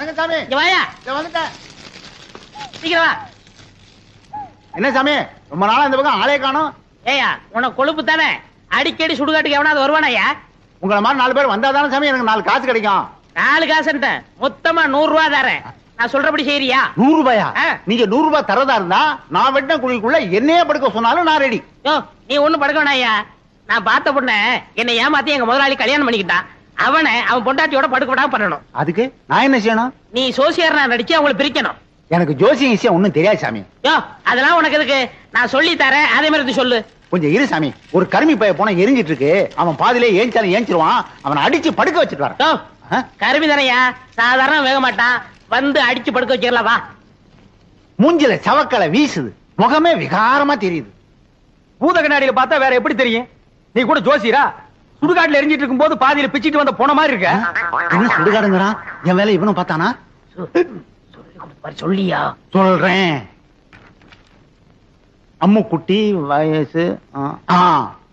வாங்க சாமி. இங்க வாயா. வந்துட்டேன். சீக்கிரம் வா. என்ன சாமி ரொம்ப நாளா இந்த பக்கம் ஆளே காணோம்? ஏயா உனக்கு கொழுப்பு தானே, அடிக்கடி சுடுகாட்டுக்கு எவனாவது வருவானாயா? உங்களை மாதிரி 4 பேர் வந்தா தானே சாமி எனக்கு 4 காசு கிடைக்கும். 4 காசு மொத்தமா 100 ரூபா தரேன். நான் சொல்றபடி செய்யறியா? 100 ரூபாயா? நீங்க 100 ரூபாய் தரதா இருந்தா நான் வெட்ட குழிக்குள்ள என்னையே படுக்க சொன்னாலும் நான் ரெடி. நீ ஒண்ணு படுக்க வேணாயா. நான் பார்த்த பொண்ண என்னை ஏமாத்தி எங்க முதலாளி கல்யாணம் பண்ணிக்கிட்டான். அவன் பொண்டாட்டியோட படுக்க விடாம பண்ணணும். அதுக்கு நான் என்ன செய்யணும்? நீ சோசியர் நான் நடிச்சு அவங்களை பிரிக்கணும். எனக்கு ஜோசியம் விஷயம் ஒண்ணும் தெரியாது சாமி. அதெல்லாம் உனக்கு எதுக்கு? நான் சொல்லி தரேன், அதே மாதிரி சொல்லு. கொஞ்சம் இரு சாமி. ஒரு கருமி பைய போனா எரிஞ்சிட்டு இருக்கு. அவன் பாதிலே ஏஞ்சாலும் ஏஞ்சிருவான். அவனை அடிச்சு படுக்க வச்சுட்டு வர. கருமி தானையா, சாதாரண வேக மாட்டான். வந்து அடிச்சு படுக்க வச்சிடலாம் வா. மூஞ்சில சவக்கலை வீசுது, முகமே விகாரமா தெரியுது. பூத கண்ணாடியில பார்த்தா வேற எப்படி தெரியும்? நீ கூட ஜோசியரா? சுடுகாட்டுல எரிஞ்சிட்டு இருக்கும் போது பாதியில பிச்சிட்டு வந்த போன மாதிரி இருக்க. என்ன சுடுகாடுங்கிறான்? என் வேலை இவனும் பார்த்தானா? சொல்லியா? சொல்றேன். அம்முக்குட்டி வயசு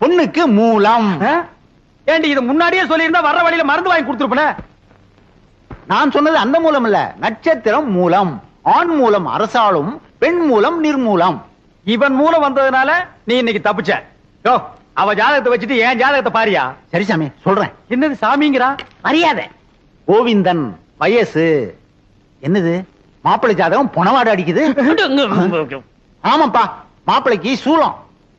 பொண்ணுக்கு மூலம். ஏண்டி இது முன்னாடியே சொல்லியிருந்தா வர்ற வழியில மருந்து வாங்கி கொடுத்துருப்பேன். நான் சொன்னது அந்த மூலம் இல்ல, நட்சத்திரம் மூலம். ஆண் மூலம் அரசாளும், பெண் மூலம் நிர்மூலம். இவன் மூலம் வந்ததுனால நீ இன்னைக்கு தப்பிச்ச. அவ ஜாதகத்தை வச்சுட்டு என் ஜாதகத்தை பாரியா? சரி சாமி சொல்றேன். என்னது சாமிங்கிறா? மரியாதை. கோவிந்தன் வயசு. என்னது மாப்பிள்ளை ஜாதகம் பொணவாடு அடிக்குது? ஆமாப்பா, மாப்பிள்ளைக்கு சூலம்.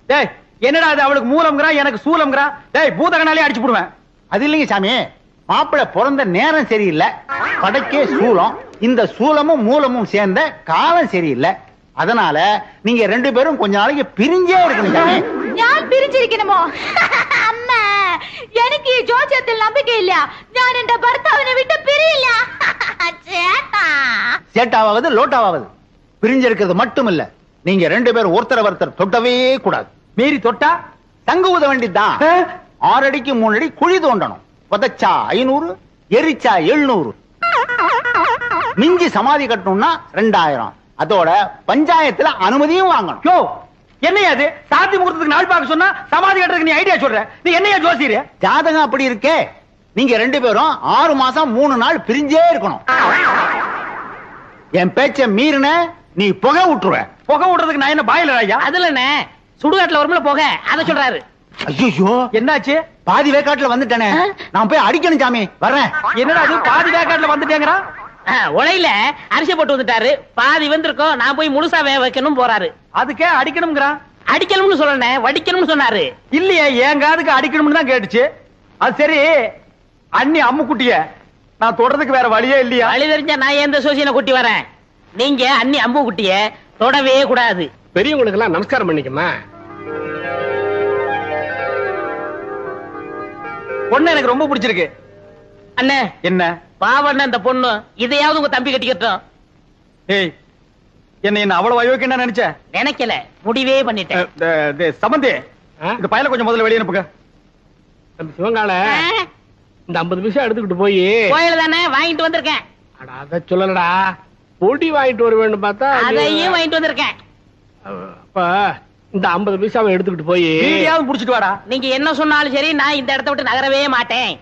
டேய் என்னடா அது? அவளுக்கு மூலம்ங்கறா, எனக்கு சூலம்ங்கறா. டேய் பூதகனாலே அடிச்சு போடுவேன். அது இல்லைங்க சாமி, மாப்பிள்ளை பிறந்த நேரம் சரியில்லை, படைக்கே சூலம். இந்த சூலமும் மூலமும் சேர்ந்த காலம் சரியில்லை. அதனால நீங்க 2 பேரும் கொஞ்ச நாளைக்கு பிரிஞ்சே இருக்கணும் சாமி. நான் பிரிஞ்சிருக்கணுமோ? அம்மா, எனக்கு ஜோசியத்தில் நம்பிக்கை இல்ல. நான் என் பர்த்தாவினை விட்டு பிரியல. சேட்டாவது லோட்டாவது பிரிஞ்சிருக்கிறது மட்டும் இல்ல, நீங்க 2 பேரும் ஒருத்தர் தொட்டவே கூடாது. மீறி தொட்டா தங்க ஊத வேண்டியதுதான். 6 அடிக்கு 3 அடி குழி தோண்டணும். புதைச்சா 500, எரிச்சா 700. மிஞ்சி சமாதி கட்டணும்னா 2000. அதோட பஞ்சாயத்துல அனுமதியும் வாங்கணும். யோ என்னையா அது? சாத்தி முகூர்த்தத்துக்கு நாள் பார்க்க சொன்னா சமாதி கட்டுறதுக்கு நீ ஐடியா சொல்ற. நீ என்னையா ஜோசியர்? ஜாதகம் அப்படி இருக்கே. நீங்க 2 பேரும் 6 மாசம் 3 நாள் பிரிஞ்சே இருக்கணும். என் பேச்ச மீறின நீ புகை விட்டுருவ. புகை விடுறதுக்கு நான் என்ன பாயிலர் ஐயா? அதுல என்ன சுடுகாட்டுல வரும்ல போக, அத சொல்றாரு. ஐயோ என்னாச்சு? பாதி வேக்காட்டுல வந்துட்டேனே, நான் போய் அடிக்கணும் சாமி. வர்றேன். என்னடா அது பாதி வேக்காட்டுல வந்துட்டேங்கறா? உலையில அரிசி போட்டு வந்துட்டாரு, பாதி வந்திருக்கோம், நான் போய் முழுசா வேக வைக்கணும் போறாரு. அதுக்கே அடிக்கணும்ங்கறா? அடிக்கணும்னு சொல்லனே, வடிக்கணும்னு சொன்னாரு. இல்லையே, என் காதுக்கு அடிக்கணும்னு தான் கேட்டுச்சு. அது சரி, அண்ணி அம்முக்குட்டிய நான் தொடறதுக்கு வேற வழியே இல்லையா? வழி தெரிஞ்சா நான் எந்த சோசியனை கூட்டி வரேன். நீங்க அண்ணி அம்பு குட்டிய தொடவே கூடாது. பெரியவங்களுக்கு எல்லாம் நமஸ்காரம் பண்ணிக்கமா. பொண்ணு எனக்கு ரொம்ப பிடிச்சிருக்கு. அண்ணே என்ன பாவண்ண இந்த பொண்ணு, இதையாவது உங்க தம்பி கட்டிக்கட்டும். ஏய், என்ன அவ்வளவு அயோக்கியம் நினைச்ச? நினைக்கல, முடிவே பண்ணிட்டேன். சம்பந்தி, இந்த பயல கொஞ்சம் முதல்ல வெளியே அனுப்புங்க. சிவங்கால இந்த 50 பைசா எடுத்துக்கிட்டு போய் கோயில தானே வாங்கிட்டு வந்திருக்கேன். அத சொல்லலடா, பொடி வாங்கிட்டு வருவேன்னு பார்த்தா அதையும் வாங்கிட்டு வந்திருக்கேன். அப்ப இந்த 50 பைசாவை எடுத்துக்கிட்டு போய் புடிச்சிட்டு வாடா. நீங்க என்ன சொன்னாலும் சரி, நான் இந்த இடத்த விட்டு நகரவே மாட்டேன்.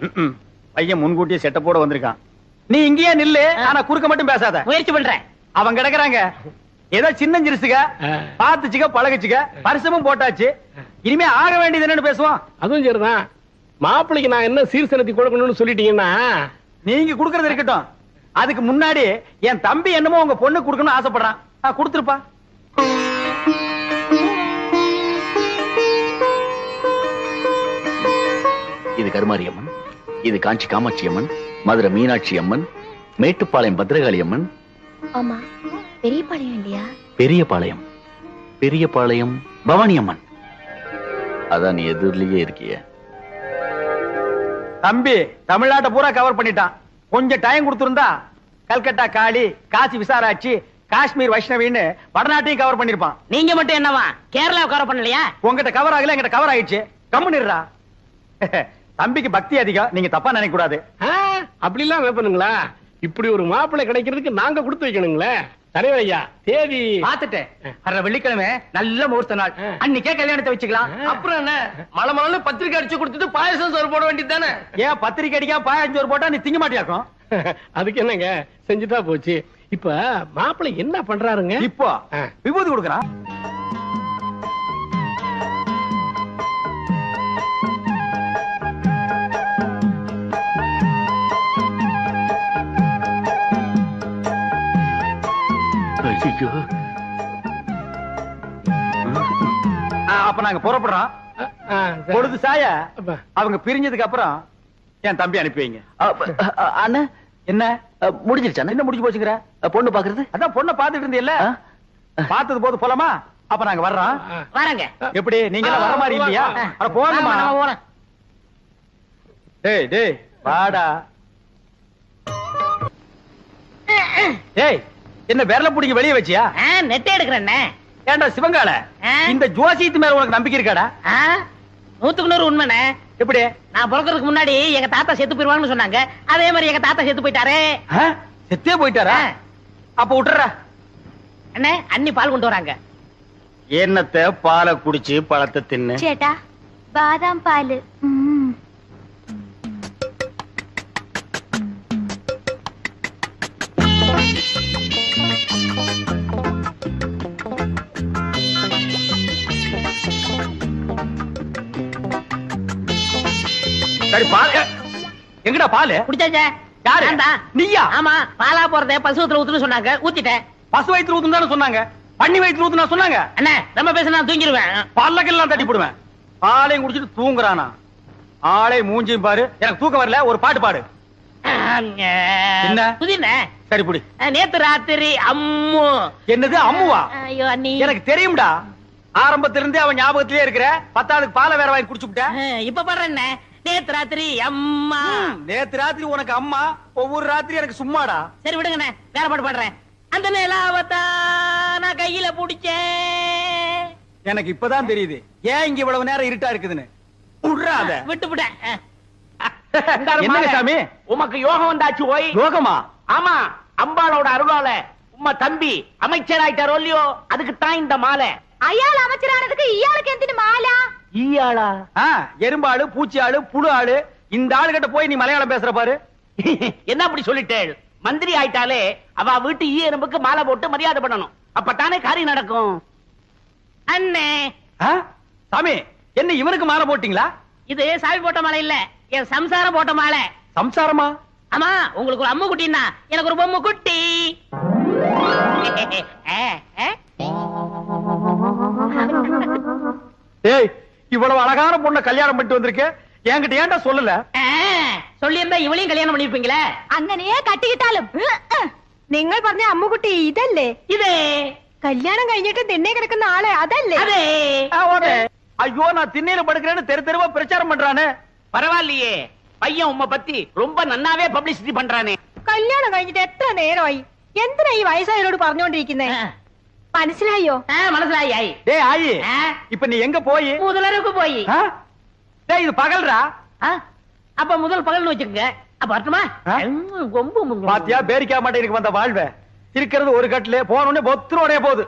பையன் முன்கூட்டியே செட்டப்போட வந்திருக்கான். நீ இங்கேயே நில்லு, ஆனா குறுக்க மட்டும் பேசாத. முயற்சி பண்றேன். அவங்க கிடக்குறாங்க, ஏதோ சின்ன சிறுசுக, பாத்துச்சுக்க பழகுச்சுக்க, பரிசமும் போட்டாச்சு. இனிமே ஆக வேண்டியது என்னன்னு பேசுவோம். அதுவும் சரிதான். மாப்பிள்ளைக்கு நான் என்ன சீர்சனத்தி கொடுக்கணும்னு சொல்லிட்டீங்கன்னா நீங்க குடுக்கறது இருக்கட்டும். அதுக்கு முன்னாடி என் தம்பி என்னமோ உங்க பொண்ணு குடுக்கணும்னு ஆசைப்படுறான். கொடுத்துருப்பா. இது கருமாரியம்மன், இது காஞ்சி காமாட்சி அம்மன், மதுரை மீனாட்சி அம்மன், மேட்டுப்பாளையம் பத்ரகாளி அம்மன். ஆமா, பெரியபாளையம் இல்லையா? பெரியபாளையம், பெரியபாளையம் பவானி அம்மன். அதான் நீ எதிரிலேயே இருக்கிய. தம்பி தமிழ்நாட்டை பூரா கவர் பண்ணிட்டான். கொஞ்சம் டைம் கொடுத்திருந்தா கல்கட்டா காளி, காசி விசாராட்சி, காஷ்மீர் வைஷ்ணவின்னு வடநாட்டையும் கவர் பண்ணிருப்பான். நீங்க மட்டும் என்னவா கேரளா கவர் பண்ணலையா? உங்ககிட்ட கவர் ஆகல, எங்கிட்ட கவர் ஆயிடுச்சு. கம்முனிடுறா. தம்பிக்கு பக்தி அதிகம், நீங்க தப்பா நினைக்க கூடாது. அப்படி எல்லாம் வைப்பனுங்களா? இப்படி ஒரு மாப்பிள்ளை கிடைக்கிறதுக்கு நாங்க கொடுத்து வைக்கணுங்களே. தலைவர் ஐயா, தேதி பாத்துட்டேன். வர்ற வெள்ளிக்கிழமை நல்ல முகூர்த்த நாள், அன்னைக்கே கல்யாணத்தை வச்சுக்கலாம். அப்புறம் என்ன, மலை பத்திரிக்கை அடிச்சு கொடுத்துட்டு பாயசம் சோறு போட வேண்டியது தானே? ஏன் பத்திரிக்கை அடிக்கா பாயசம் சோறு போட்டா நீ திங்க மாட்டியாக்கும்? அதுக்கு என்னங்க செஞ்சுட்டா போச்சு. இப்ப மாப்பிள்ளை என்ன பண்றாருங்க? இப்போ ஆ. விபூதி கொடுக்கறான். ஐயோ, அப்ப நாங்க புறப்படுறோம். சரி. பொழுது சாய அப்ப. அவங்க பிரிஞ்சதுக்கு அப்புறம் என் தம்பி அனுப்பி வைங்க. அண்ணா என்ன முடிஞ்சிருச்சா? என்ன முடிஞ்சு போச்சுங்கிற? பொண்ணு பாக்குறது? அதான் பொண்ணை பாத்துட்டு இருந்தீல்ல, பார்த்தது போது போலாமா? அப்ப நாங்க வர்றோம். வரங்க. எப்படி நீங்க எல்லாம் வர மாதிரி இல்லையா? அட போங்கம்மா. போறேன். டேய் டேய் வாடா. டேய் என்ன விரல புடிங்க வெளிய வச்சியா? நெட்டை எடுக்கிறேன்னே. ஏண்டா சிவங்கால, இந்த ஜோசியத்து மேல உனக்கு நம்பிக்கை இருக்காடா? 100% உண்மைண்ணே. எப்படி? நான் பிறக்கிறதுக்கு முன்னாடி எங்க தாத்தா செத்து போயிருவாங்கன்னு சொன்னாங்க. அதே மாதிரி எங்க தாத்தா செத்து போயிட்டாரே. செத்தே போயிட்டாரா? அப்ப விட்டுறா. அண்ணே, அண்ணி பால் கொண்டு வராங்க. என்னத்த பாலை குடிச்சு பழத்தை தின்னு. சேட்டா பாதாம் பால். சரி பால் எங்கடா பால்? குடிச்சாச்சே. யாரு? நான்தான். நீயா? ஆமா, பாலா போறதே பசுவத்துல ஊத்துன்னு சொன்னாங்க, ஊத்திட்டேன். பசு வயிற்று ஊத்துன்னு தானே சொன்னாங்க. பண்ணி வயிற்று ஊத்துனா சொன்னாங்க. அண்ணே, நம்ம பேச நான் தூங்கிடுவேன். பல்லக்கெல்லாம் தட்டி போடுவேன். பாலையும் குடிச்சிட்டு தூங்குறானா? ஆளை மூஞ்சியும் பாரு. எனக்கு தூக்கம் வரல, ஒரு பாட்டு பாடு. என்ன? புதினே. சரி புடி. நேத்து ராத்திரி அம்மு. என்னது அம்முவா? ஐயோ அண்ணி. எனக்கு தெரியும்டா. ஆரம்பத்துல இருந்தே அவன் ஞாபகத்திலே இருக்கிற. 10வது பாலை வேற வாங்கி குடிச்சு விட்ட. இப்ப பாடுறேன். நேத்து ராத்திரி அம்மா. நேத்து ராத்திரி உனக்கு அம்மா, ஒவ்வொரு ராத்திரி எனக்கு சும்மாடா. சரி விடுங்கண்ணே, வேற பாட்டு பாடுறேன். அந்த நிலாவத்தா நான் கையில புடிச்சேன். எனக்கு இப்பதான் தெரியுது ஏன் இங்க இவ்வளவு நேரம் இருட்டா இருக்குதுன்னு. விடுறாத. விட்டு விட்டேன். என்னங்க சாமி? உமக்கு யோகம் வந்தாச்சு ஓய். யோகமா? ஆமா, அம்பாளோட அருளால உம்மா தம்பி அமைச்சராயிட்டாரோ இல்லையோ, அதுக்கு தான் இந்த மாலை. அயாள் அமைச்சரானதுக்கு இயாளுக்கு எந்தின மாலா? ஈயாளா? எறும்பாளு, பூச்சி ஆளு, புழு ஆளு. இந்த ஆளு கிட்ட போய் நீ மலையாளம் பேசுற பாரு. என்ன அப்படி சொல்லிட்டேள்? மந்திரி ஆயிட்டாலே அவ வீட்டு ஈ எறும்புக்கு மாலை போட்டு மரியாதை பண்ணணும். அப்பத்தானே காரியம் நடக்கும். அண்ணே, சாமி என்ன இவனுக்கு மாலை போட்டீங்களா? இது சாமி போட்ட மாலை இல்ல, என் சம்சாரம் போட்ட மாலை. சம்சாரமா? ஆமா, உங்களுக்கு ஒரு அம்மு குட்டின்னா எனக்கு ஒரு பொம்மை குட்டி. ஏய், இவ்வளவு அழகான பொண்ண கல்யாணம் பண்ணிட்டு வந்திருக்க, என்கிட்ட ஏன்டா சொல்லல? சொல்லியிருந்தா இவளையும் கல்யாணம் பண்ணிருப்பீங்களே. അങ്ങനെയേ കട്ടിക്കിട്ടാലും നിങ്ങൾ പറഞ്ഞ അമ്മുകുട്ടി ഇതല്ലേ? இதே കല്യാണം കഴിഞ്ഞിട്ട് തിണ്ണെ കിടക്കുന്ന ആളെ അതല്ലേ? அதே. ஐயோ, நான் திண்ணையில படுக்கிறேன்னு தெரு தெருவா பிரச்சாரம் பண்றானே. பரவாயில்லையே, பையன் உம்மை பத்தி ரொம்ப நன்னாவே பப்ளிசிட்டி பண்றானே. കല്യാണം കഴിഞ്ഞിട്ട് എത്ര നേരമായി? എന്തിനാ ഈ വയസ്സായവരോട് പറഞ്ഞോണ്ടിരിക്കുന്നേ? മനസ്സിലായോ? மனசிலாയി. டேய் ஆயி, இப்ப நீ எங்க போய்? முதலருக்கு போய். டேய் இது பகல்ரா. அப்ப முதல் பகல்னு வச்சுக்கங்க. அப்ப வரட்டுமா? கொம்பு பாத்தியா பேரிக்கா மாட்டேனுக்கு வந்த வாழ்வ. இருக்கிறது ஒரு கட்டிலே, போன உடனே பொத்துறோடே போகுது.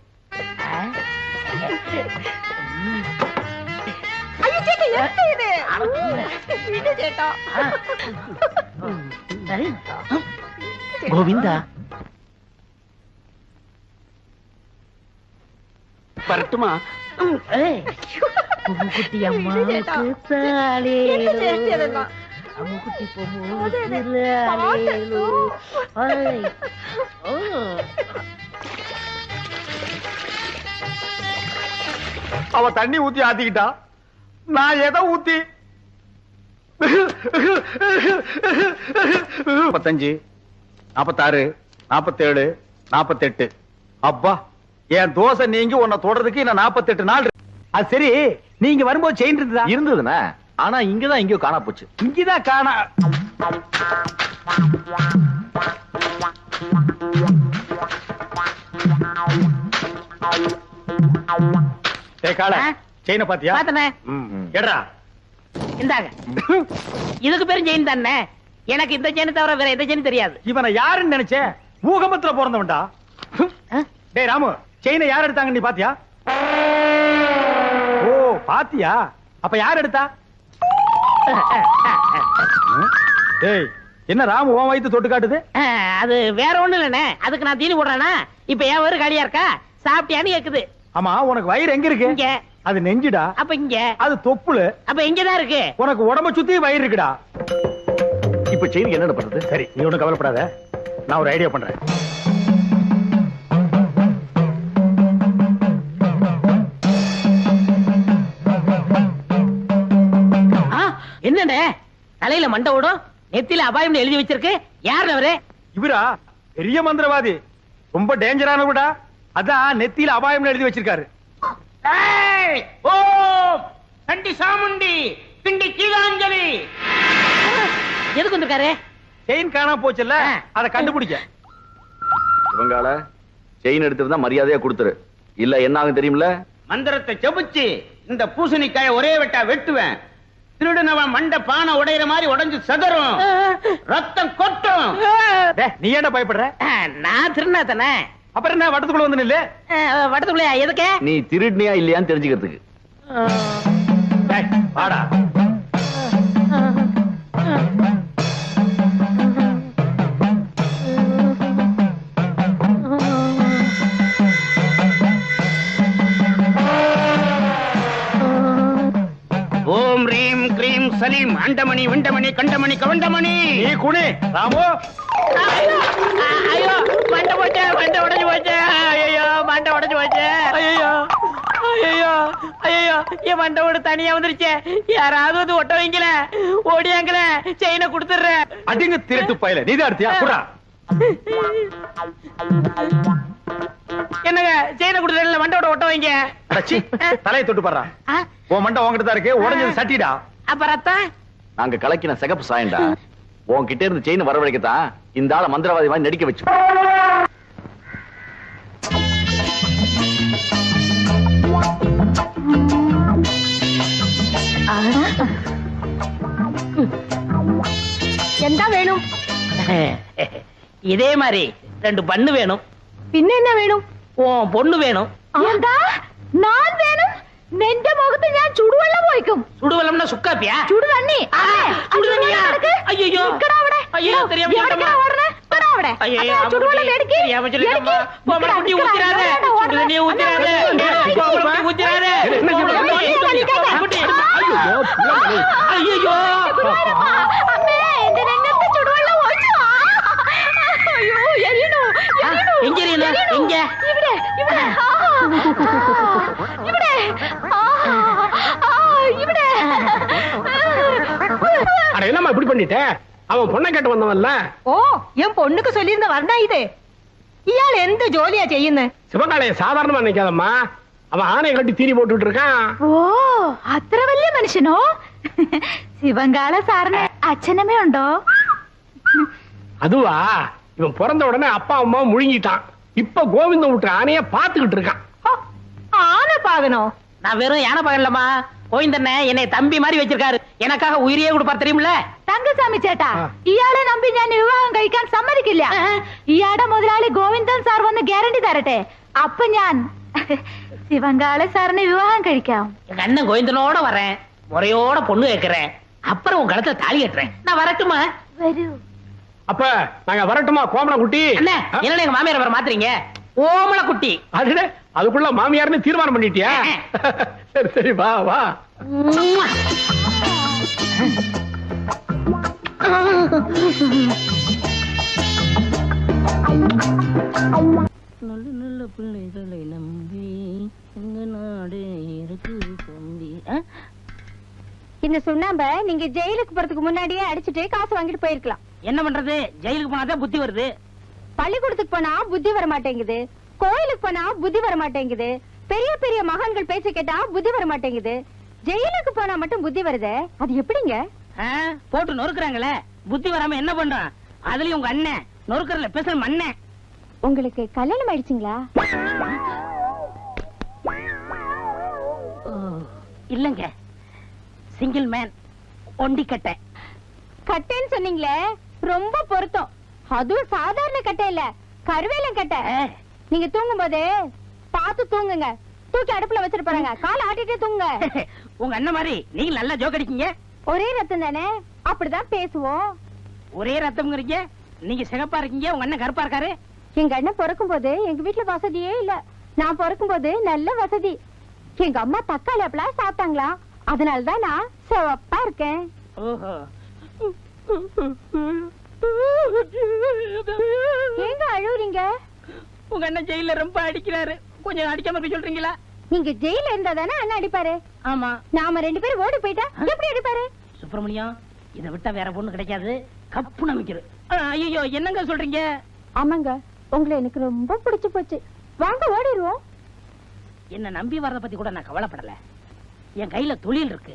ஐயோ சேட்டா, என்ன இது? இது சேட்டா. கோவிந்தா வரட்டுமா? குட்டி அம்மா அம்முக்குட்டி அவ தண்ணி ஊத்தி ஆத்திக்கிட்டா, நான் எதை ஊத்தி? 45, 46, 47, 48. அப்பா, என் தோசை நீங்க உன்னை தொடறதுக்கு இன்னும் 48 நாள். அது சரி, நீங்க வரும்போது செயின் இருந்ததா? இருந்ததுண்ணா, ஆனா இங்கதான் எங்கேயோ காணா போச்சு. இங்கதான் காணா. கால செயின பாத்தியா? பாத்தனே. எடா இந்தாங்க. இதுக்கு பேரும் செயின் தானே. எனக்கு இந்த செயின் தவிர வேற எந்த செயின் தெரியாது. இவனை யாருன்னு நினைச்சேன்? பூகம்பத்துல பிறந்தவன்டா. டேய் ராமு, செயினை யார் எடுத்தாங்க நீ பாத்தியா? ஓ பாத்தியா? அப்ப யார் எடுத்தா? டேய் என்ன ராமு உன் வயித்து தொட்டு காட்டுது? அது வேற ஒண்ணு இல்லண்ணே, அதுக்கு நான் தீனி போடுறேனா? இப்ப என் வயிறு காலியா இருக்கா? சாப்பிட்டியான்னு கேக்குது. ஆமா, உனக்கு வயிறு எங்க இருக்கு? இங்க. அது நெஞ்சுடா. அப்ப இங்க. அது தொப்புளு. அப்ப இங்கதான் இருக்கு. உனக்கு உடம்ப சுத்தி வயிறு இருக்குடா. இப்ப செயின் என்ன பண்றது? சரி, நீ ஒண்ணும் கவலைப்படாத, நான் ஒரு ஐடியா பண்றேன். என்னண்ணே தலையில மண்டை ஓடும், நெத்தில அபாயம் எழுதி வச்சிருக்கு? யார் அவரு? இவரா பெரிய மந்திரவாதி, ரொம்ப டேஞ்சரானவடா. அதான் நெத்தியில அபாயம் எழுதி வச்சிருக்காரு. ஓ சண்டி சாமுண்டி கிண்டி கீழாஞ்சலி. எதுக்கு வந்திருக்காரு? செயின் காணாம போச்சுல்ல, அதை கண்டுபிடிக்க. இவங்கால செயின் எடுத்திருந்தா மரியாதையா கொடுத்துரு, இல்ல என்ன ஆகும் தெரியுமில்ல? மந்திரத்தை செபிச்சு இந்த பூசணிக்காய ஒரே வெட்டா வெட்டுவேன். திருடுனவன் மண்டை பானை உடையிற மாதிரி உடைஞ்சு சதறும், ரத்தம் கொட்டும். நீ ஏன்டா பயப்படுற? நான் திருநா தானே. அப்புறம் என்ன வட்டத்துக்குள்ள வந்து நில்லு. வடத்துக்குள்ளயா? எதுக்கு? நீ திருடினியா இல்லையான்னு தெரிஞ்சுக்கிறதுக்கு. வாடா. ஓம் ரீம் கிரீம் சலீம் அண்டமணி விண்டமணி கண்டமணி கவண்டமணி. நீ குனி ராமு. ஐயோ மண்டை போச்சு, மண்டை உடைஞ்சு போச்சு. ஐயோ மண்டை உடைஞ்சு போச்சு. ஐயோ ஐயோ ஐயோ என் மண்டை ஓடு தனியா வந்துருச்சு. யாராவது வந்து ஒட்ட வைக்கல, ஓடியாங்கல, செயினை கொடுத்துடுறேன். அடிங்க திருட்டு பயல, நீதான் எடுத்தியா? குடா. என்னங்க செயினை கொடுத்துறேன், மண்டோட ஒட்ட வைங்க. தலையை தொட்டு பாடுறா. உன் மண்டை உன்கிட்ட தான் இருக்கு, உடஞ்சது சட்டிடா. அப்ப ரத்தம் நாங்க கலக்கின சிகப்பு சாயண்டா. உன்கிட்ட இருந்து செயின் வரவழைக்கத்தான் இந்த ஆள மந்திரவாதி மாதிரி நடிக்க வச்சு. என்ன வேணும்? இதே மாதிரி 2 பண்ணு வேணும். പിന്നെ என்ன വേണം? உன் பொண்ணு வேணும். എന്താ ഞാൻ വേണം? നിന്റെ മുഖത്ത് ഞാൻ ചുടുവെള്ളം ഒഴിക്കും. சுடுவெள்ளம்னா சுக்காப்பியா? ചുടുതണ്ണി. சுடுதண்ணியா? ஐயோ ஐயோ தெரியாம சொல்லிட்டேம்மா. ஐயோ ചുടുവെള്ളം എടുക്ക്. தெரியாம சொல்லிட்டேம்மா. கோமல குட்டி ஊத்திராத, சுடுதண்ணியை ஊத்திராத, கோமல குட்டி ஊத்திராத. ஐயோ അമ്മേ എന്റെ രംഗത്ത് ചുടുവെള്ളം ഒഴിച്ചു. അയ്യോ എരിയണു എരിയണു. எங்க எரியணும்? எங்க? ഇവിടെ ഇവിടെ ഇവിടെ ഇവിടെ. அட என்னம்மா இப்படி பண்ணிட்ட? அவன் பொண்ணை கேட்டு வந்தவன்ல. ഓ ഞാൻ പൊണ്ണുക്ക് ചൊല്ലിയിരുന്ന വർണ്ണ ഇത്. ഇയാൾ എന്ത് ജോലിയാ ചെയ്യുന്നത്? சிவகாலைய சாதாரணமா நினைக்காதம்மா, அவன் ஆணையை கட்டி தீனி போட்டுட்டு இருக்கான். ഓ അത്ര വലിയ മനുഷ്യനോ? ശിവങ്കാള സാറിന് അച്ഛനമ്മേ ഉണ്ടോ? அதுவா, இவன் பிறந்த உடனே அப்பா அம்மா முழுங்கிட்டான். இப்ப கோவிந்தம் விட்டு ஆணைய பாத்துக்கிட்டு இருக்கான். ஆன பாகனோ? நான் வெறும் யானை பகலம்மா. கோவிந்தண்ணே என்னை தம்பி மாதிரி வச்சிருக்காரு. எனக்காக உயிரையே கொடுப்பார் தெரியுமில்ல? തങ്കസ്വാമി ചേട്ടാ, ഇയാളെ നമ്പി ഞാൻ വിവാഹം കഴിക്കാൻ സമ്മതിക്കില്ല. ഇയാളുടെ മുതലാളി ഗോവിന്ദൻ സാർ വന്ന് ഗ്യാരണ്ടി തരട്ടെ, അപ്പൊ ഞാൻ ശിവങ്കാള സാറിന് വിവാഹം കഴിക്കാം. எங்க அண்ணன் கோவிந்தனோட வரேன், முறையோட பொண்ணு கேட்கிறேன், அப்புறம் உங்க கழுத்துல தாலி கட்டுறேன். நான் வரட்டுமா? വരൂ. அப்ப நாங்க வரட்டுமா கோமல குட்டி? அண்ணே என்ன எங்க மாமியார் வர மாத்துறீங்க? ஓமல குட்டி. அதுல அதுக்குள்ள மாமியார்னு தீர்மானம் பண்ணிட்டியா? சரி சரி வா வா. நல்ல நல்ல பிள்ளைகளை நம்பி எங்க நாடு இருக்கு தம்பி. இந்த சுண்ணாம்ப நீங்க ஜெயிலுக்கு போறதுக்கு முன்னாடியே அடிச்சிட்டு காசு வாங்கிட்டு போயிருக்கலாம். என்ன பண்றது, ஜெயிலுக்கு போனாதான் புத்தி வருது. பள்ளிக்கூடத்துக்கு போனா புத்தி வர மாட்டேங்குது, கோயிலுக்கு போனா புத்தி வர மாட்டேங்குது, பெரிய பெரிய மகான்கள் பேச்சு கேட்டா புத்தி வர மாட்டேங்குது, ஜெயிலுக்கு போனா மட்டும் புத்தி வருதே, அது எப்படிங்க? போட்டு நொறுக்குறாங்களே, புத்தி வராம என்ன பண்றான்? அதுலயும் உங்க அண்ணன் நொறுக்கறல பேசல மண்ணே. உங்களுக்கு கல்யாணம் ஆயிடுச்சுங்களா? இல்லங்க, சிங்கிள் மேன், ஒண்டி கட்டை. கட்டைன்னு சொன்னீங்களே, ரொம்ப பொருத்தம். அதுவும் சாதாரண கட்டை இல்ல, கருவேலம் கட்டை. நீங்க தூங்கும் போது பார்த்து தூங்குங்க, தூக்கி அடுப்புல வச்சிட்டு போறாங்க, காலை ஆட்டிட்டே தூங்குங்க. உங்க அண்ணன் மாதிரி நீங்க நல்லா ஜோக் அடிக்கீங்க. ஒரே ரத்தம் தானே, அப்படிதான் பேசுவோம். ஒரே ரத்தம்ங்கிறீங்க. நீங்க சிகப்பா இருக்கீங்க, உங்க அண்ணன் கருப்பா இருக்காரு. எங்க அண்ணன் பிறக்கும் போது எங்க வீட்டுல வசதியே இல்ல. நான் பிறக்கும் போது நல்ல வசதி. எங்க அம்மா தக்காளி அப்பெல்லாம் சாப்பிட்டாங்களா, அதனாலதான் நான் சிவப்பா இருக்கேன். ஓஹோ. ஏங்க அழுவுறீங்க? உங்க அண்ணன் ஜெயில ரொம்ப அடிக்கிறாரு, கொஞ்சம் அடிக்காம இருக்க சொல்றீங்களா? நீங்க ஜெயில இருந்தா தானே அண்ணன் அடிப்பாரு. ஆமா. நாம 2 பேரும் ஓடி போயிட்டா எப்படி அடிப்பாரு? சுப்பிரமணியம், இதை விட்டா வேற பொண்ணு கிடைக்காது. கப்பு நம்பிக்கிறது. ஐயோ, என்னங்க சொல்றீங்க? ஆமாங்க, உங்களை எனக்கு ரொம்ப பிடிச்சு போச்சு. வாங்க ஓடிடுவோம். என்ன நம்பி வர்றத பத்தி கூட நான் கவலைப்படல. என் கையில தொழில் இருக்கு.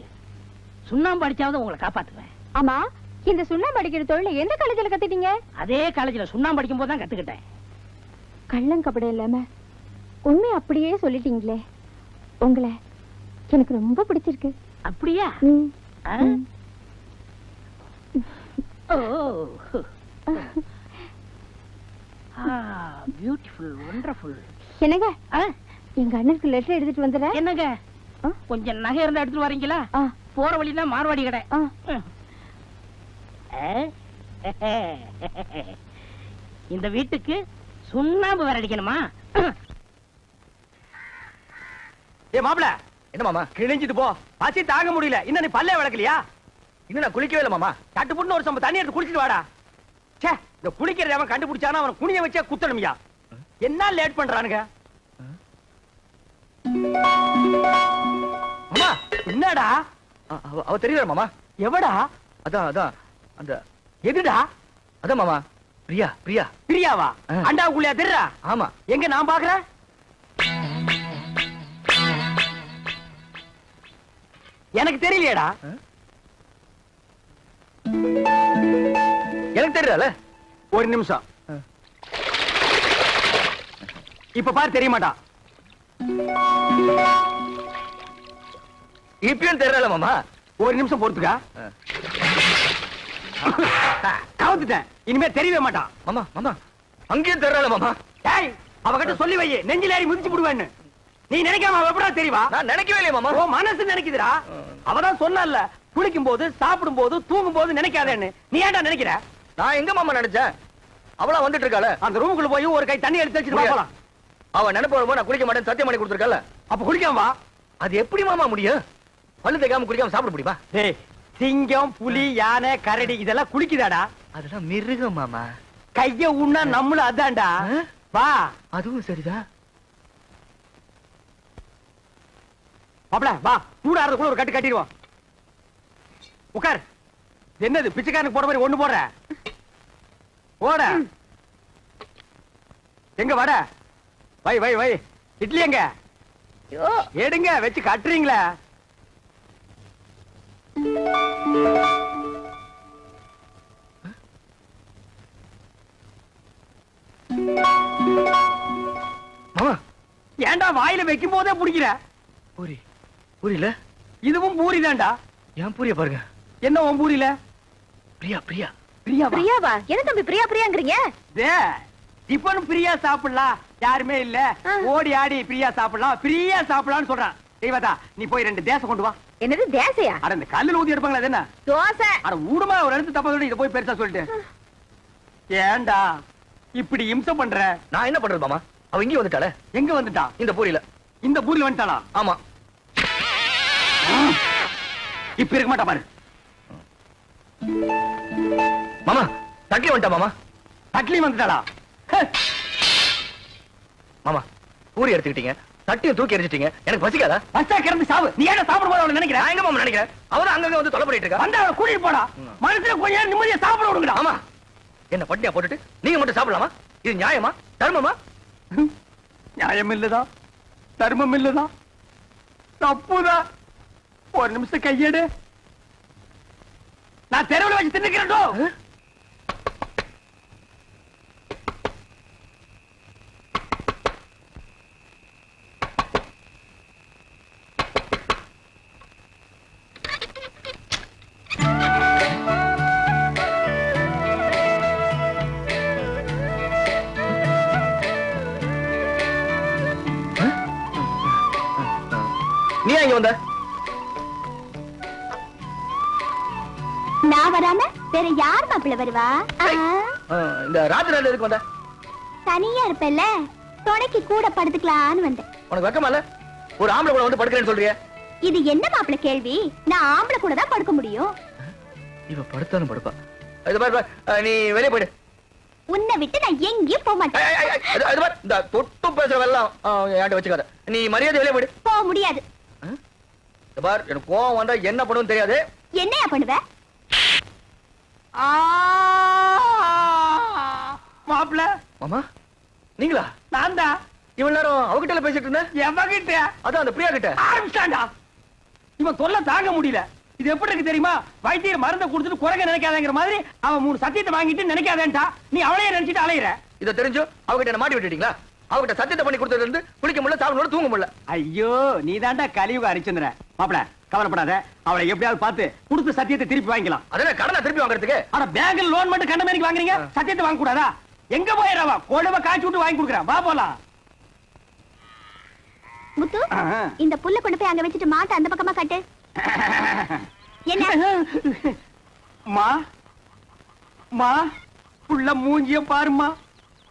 சுண்ணாம்பு அடிச்சாவது உங்களை காப்பாத்துவேன். ஆமா, இந்த சுண்ணாம்பு அடிக்கிற தொழில எந்த காலேஜ்ல கத்துட்டீங்க? அதே காலேஜ்ல சுண்ணாம்பு அடிக்கும் போது தான் கத்துக்கிட்டேன். கள்ளங்கபடி இல்லாம உண்மை அப்படியே சொல்லிட்டீங்களே. உங்களை எனக்கு ரொம்ப பிடிச்சிருக்கு. அப்படியா? ம். ஆ? ம். ஓ, பியூட்டிஃபுல், வண்டர்ஃபுல். என்னங்க, எங்க அண்ணனுக்கு லெட்டர் எடுத்துட்டு வந்துடுறேன். என்னங்க, ஆ? கொஞ்சம் நகை இருந்தா எடுத்துட்டு வரீங்களா? ஆ. போற வழியில மார்வாடி கடை. ஆ. இந்த வீட்டுக்கு சுண்ணாம்பு வேற அடிக்கணுமா? ஏ மாப்பிள, என்ன மாமா கிழிஞ்சிட்டு போ, பசி தாங்க முடியல. இன்னும் நீ பல்லே விளக்கலையா? இன்னும் நான் குளிக்கவே இல்ல மாமா. கட்டு புண்ணு ஒரு சம்ப தண்ணி எடுத்து குளிச்சிட்டு வாடா. சே, இந்த குளிக்கிறத அவன் கண்டுபிடிச்சானா அவன் குனிய வச்சே குத்தணுமியா. என்ன லேட் பண்றானுங்க? மாமா, என்னடா? அவ தெரியல மாமா. எவடா? அதான் அதான் அந்த எதுடா? அதான் மாமா, பிரியா. பிரியா பிரியாவா? அண்டாவுக்குள்ளயா தெரியறா? ஆமா. எங்க நான் பாக்குறேன்? எனக்கு தெரியலையேடா. எனக்கு தெரியல. ஒரு நிமிஷம். இப்ப பாரு, தெரிய மாட்டா. இப்பயும் தெரியல மாமா. ஒரு நிமிஷம் பொறுத்துக்கா. கவுத்துட்டேன், இனிமே தெரியவே மாட்டான். மாமா மாமா, அங்கேயும் தெரியல மாமா. டேய், அவகிட்ட சொல்லி வை, நெஞ்சில ஏறி மிதிச்சு விடுவேன்னு. நீ நினைக்காம அவ எப்படா தெரியவா? நான் நினைக்கவே இல்லையா மாமா. ஓ மனசு நினைக்குதுடா. அவதான் சொன்னால, குளிக்கும் போது, சாப்பிடும் போது, தூங்கும் போது நினைக்காதேன்னு. நீ ஏன்டா நினைக்கிற? நான் எங்க மாமா நினைச்சேன்? அவளா வந்துட்டு இருக்காள, அந்த ரூமுக்குள்ள போய் ஒரு கை தண்ணி எடுத்து வச்சுட்டு போலாம். அவ நினைப்பு வரும்போது நான் குளிக்க மாட்டேன் சத்தியம் பண்ணி கொடுத்துருக்கல. அப்ப குளிக்காம வா. அது எப்படி மாமா முடியும்? பல்லு தேய்க்காம குளிக்காம சாப்பிட முடியுமா? டேய், சிங்கம், புலி, யானை, கரடி இதெல்லாம் குளிக்குதாடா? அதெல்லாம் மிருகம் மாமா. கைய உண்ணா நம்மளும் அதான்டா. வா. அதுவும் சரிதான். மாப்ள வா, சூடாறது கூட ஒரு கட்டு கட்டிடுவோம். உட்கார். என்னது பிச்சைக்காரனுக்கு போற மாதிரி ஒண்ணு போடுற? போட. எங்க வட? வை வை வை. இட்லி எங்க? எடுங்க, வச்சு கட்டுறீங்களா? மாமா, ஏன்டா வாயில வைக்கும் போதே பிடிக்கிற? பூரி பூரியில இதுவும் பூரி தான்டா. ஏன் பூரிய பாருங்க. என்ன உன் பூரியில? பிரியா பிரியா பிரியா. பிரியாவா? என்ன தம்பி பிரியா பிரியாங்கறீங்க? டிபன் பிரியா சாப்பிடலாம், யாருமே இல்ல. ஓடி ஆடி பிரியா சாப்பிடலாம், பிரியா சாப்பிடலாம்னு சொல்றான். தெய்வதா, நீ போய் 2 தேசம் கொண்டு வா. என்னது தேசையா? அட இந்த கல்லுல ஊதி எடுப்பாங்களா? அது என்ன தோசை? அட ஊடுமா, ஒரு இடத்து தப்பா சொல்லி இத போய் பெருசா சொல்லிட்டு. ஏன்டா இப்படி இம்சம் பண்ற? நான் என்ன பண்றது மாமா? அவ இங்க வந்துட்டாளே. எங்க வந்துட்டா? இந்த பூரியில. இந்த பூரியில வந்துட்டாளா? ஆமா. இப்ப இருக்க மாட்டா பாரு. மாமா, தட்லி வந்துட்டா மாமா. தட்லி வந்துட்டாளா? மாமா, பூரி எடுத்துக்கிட்டீங்க, தட்டியை தூக்கி எரிஞ்சிட்டீங்க. எனக்கு பசிக்காதா? பச்சா கிடந்து சாவு. நீ ஏன் சாப்பிட போது அவளை நினைக்கிறேன்? நான் எங்க மாமா நினைக்கிறேன்? அவதான் அங்கங்க வந்து தொலை பண்ணிட்டு இருக்கா. வந்து அவளை கூட்டிட்டு போடா. மனசுல கொஞ்ச நேரம் நிம்மதியா சாப்பிட விடுங்கடா. ஆமா. என்ன பட்டியா போட்டுட்டு நீங்க மட்டும் சாப்பிடலாமா? இது நியாயமா? தர்மமா? நியாயம் இல்லதா, தர்மம் இல்லதா, தப்புதான். ஒரு நிமிஷம் கையெடு. நான் தெருவில் வச்சு தின்னுக்கிறேன். நீ இங்க வந்த? நான் வராம வேற யார் மாப்பிள்ள வருவா? இந்த ராத்திரி எதுக்கு வந்த? தனியா இருப்பேல்ல, துணைக்கு கூட படுத்துக்கலான்னு வந்தேன். உனக்கு வெக்கமா இல்ல? ஒரு ஆம்பளை கூட வந்து படுக்கிறேன்னு சொல்றியே? இது என்ன மாப்பிள்ள கேள்வி? நான் ஆம்பளை கூட தான் படுக்க முடியும். இவ படுத்தாலும் படுப்பா. இது பாரு, நீ வெளியே போயிடு. உன்னை விட்டு நான் எங்கேயும் போக மாட்டேன். இது பாரு, இந்த தொட்டு பேசுறவெல்லாம் என்கிட்ட வச்சுக்காத. நீ மரியாதை வெளியே போயிடு. போக முடியாது. இது பாரு, எனக்கு கோவம் வந்தா என்ன பண்ணுன்னு தெரியாது. என்னையா பண்ணுவ? மாப்பிள்ள மாமா நீங்களா? நான் தான். இவ்வளவு நேரம் அவகிட்ட பேசிட்டு இருந்தேன். எவகிட்ட? அதான் அந்த பிரியா கிட்ட. ஆரம்பிச்சாண்டா. இவன் தொல்லை தாங்க முடியல. இது எப்படி இருக்கு தெரியுமா? வைத்தியர் மருந்தை கொடுத்துட்டு குறைக்க நினைக்காதங்கிற மாதிரி அவன் 3 சத்தியத்தை வாங்கிட்டு நினைக்காதேன்டா. நீ அவளையே நினைச்சிட்டு அலையிற. இத தெரிஞ்சு அவகிட்ட என்ன மாட்டி விட்டுட்டீங்களா? அவகிட்ட சத்தியத்தை பண்ணி கொடுத்ததுல இருந்து குளிக்க முடியல, சாப்பிட முடியல, தூங்க முடியல. ஐயோ, நீ தாண்டா கலியுக ஹரிச்சந்திர. மாப்பிள கவலைப்படாத, அவளை எப்படியாவது பார்த்து கொடுத்த சத்தியத்தை திருப்பி வாங்கிக்கலாம். அதென்ன கடனை திருப்பி வாங்குறதுக்கு? ஆனா பேங்க்ல லோன் மட்டும் கண்ட மாதிரி வாங்குறீங்க, சத்தியத்தை வாங்க கூடாதா? எங்க போயிடறவா? கொழுவ காய்ச்சி விட்டு வாங்கி கொடுக்குறேன். வா போலாம். முத்து, இந்த புல்ல கொண்டு போய் அங்க வச்சுட்டு மாட்ட அந்த பக்கமா கட்டு. என்ன? மா மா புள்ள மூஞ்சிய பாருமா.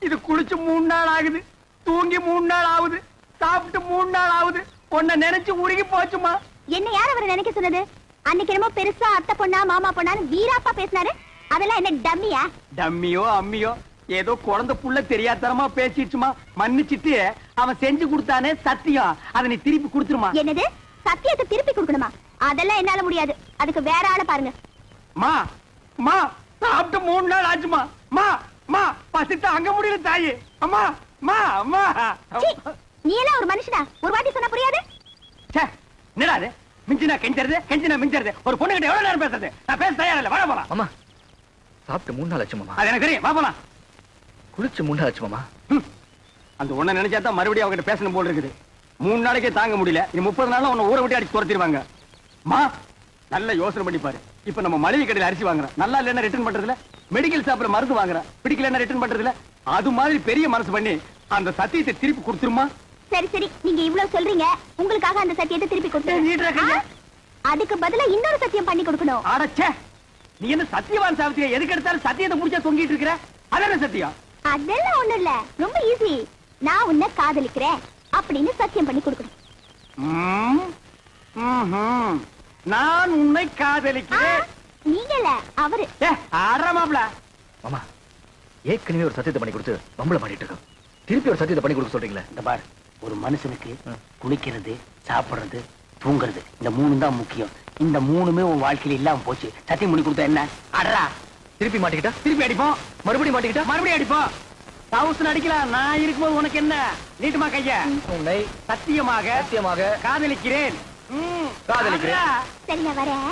இது குளிச்சு 3 நாள் ஆகுது, தூங்கி 3 நாள் ஆகுது, சாப்பிட்டு 3 நாள் ஆகுது. உன்னை நினைச்சு உருகி போச்சுமா. என்ன யார் அவரை நினைக்க சொன்னது? அன்னைக்கு என்னமோ பெருசா அத்தை பொண்ணா மாமா பொண்ணான்னு வீராப்பா பேசினாரு. அதெல்லாம் என்ன டம்மியா? டம்மியோ அம்மியோ ஏதோ குழந்தை புள்ள தெரியாதனமா பேசிடுச்சுமா. மன்னிச்சிட்டு அவன் செஞ்சு கொடுத்தானே சத்தியம், அதை நீ திருப்பி கொடுத்துருமா. என்னது? சத்தியத்தை திருப்பி கொடுக்கணுமா? அதெல்லாம் என்னால முடியாது. அதுக்கு வேற ஆளை பாருங்க. மா மா சாப்பிட்டு 3 நாள் ஆச்சுமா. மா மா பசித்து அங்க முடியல தாயி. அம்மா மா அம்மா. சீ, நீ எல்லாம் ஒரு மனுஷனா? ஒரு வாட்டி சொன்னா புரியாது? ச்சே, என்னடா இது? மிஞ்சினா கெஞ்சறது, கெஞ்சினா மிஞ்சறது. ஒரு பொண்ணு கிட்ட எவ்வளவு நேரம் பேசுறது? நான் பேச தயாரா இல்ல. வர போலாம். மாமா சாப்பிட்டு 3 நாள் ஆச்சு மாமா. அது எனக்கு தெரியும். வா போலாம். குளிச்சு 3 நாள் ஆச்சு மாமா. அந்த ஒண்ண நினைச்சா தான் மறுபடியும் அவங்கிட்ட பேசணும் போல இருக்குது. 3 நாளைக்கே தாங்க முடியல. இனி 30 நாள்ல உன்னை ஊரை விட்டு அடிச்சு துரத்திடுவாங்க. மா நல்ல யோசனை பண்ணி பாரு. இப்ப நம்ம மளிகை கடையில அரிசி வாங்குறோம், நல்லா இல்லைன்னா ரிட்டர்ன் பண்றதுல. மெடிக்கல் ஷாப்ல மருந்து வாங்குறோம், பிடிக்கலன்னா ரிட்டர்ன் பண்றதுல. அது மாதிரி பெரிய மனசு பண்ணி அந்த சத்தியத்தை திருப்பி கொடுத்துருமா. சரி சரி, நீங்க இவ்வளவு சொல்றீங்க, உங்களுக்காக அந்த சத்தியத்தை திருப்பி நீட்டுற கைய. கொடுத்துறேன். அதுக்கு பதிலா இன்னொரு சத்தியம் பண்ணி கொடுக்கணும். அடச்சே, நீ என்ன சத்தியவான் சாவித்திரியா? எதுக்கு எடுத்தாலும் சத்தியத்தை முடிச்சா தொங்கிட்டு இருக்கிற? அதான சத்தியம்? அதெல்லாம் ஒண்ணும் இல்ல, ரொம்ப ஈஸி. நான் உன்னை காதலிக்கிறேன் அப்படின்னு சத்தியம் பண்ணி கொடுக்கணும். ம், ம்ஹும். நான் உன்னை காதலிக்கிறேன். நீங்க இல்ல, அவரு. ஆடுறாமாப்ல. மாமா ஏற்கனவே ஒரு சத்தியத்தை பண்ணி கொடுத்து பம்பளை பண்ணிட்டு இருக்கோம். திருப்பி ஒரு சத்தியத்தை பண்ணி கொடுக்க சொல்றீங்களே? இந்த பார், ஒரு மனுஷனுக்கு குளிக்கிறது, சாப்பிடுறது, தூங்குறது, இந்த 3 தான் முக்கியம். இந்த 3மே உன் வாழ்க்கையில இல்லாம போச்சு. சத்தியம் பண்ணி கொடுத்தா என்ன? அடரா, திருப்பி மாட்டிக்கிட்டா? திருப்பி அடிப்போம். மறுபடியும் மாட்டிக்கிட்டா? மறுபடியும் அடிப்போம். 1000 அடிக்கலாம். நான் இருக்கும்போது உனக்கு என்ன? நீட்டுமா கைய. உன்னை சத்தியமாக சத்தியமாக காதலிக்கிறேன். காதலிக்கிறேன். சரி, நான் வரேன்.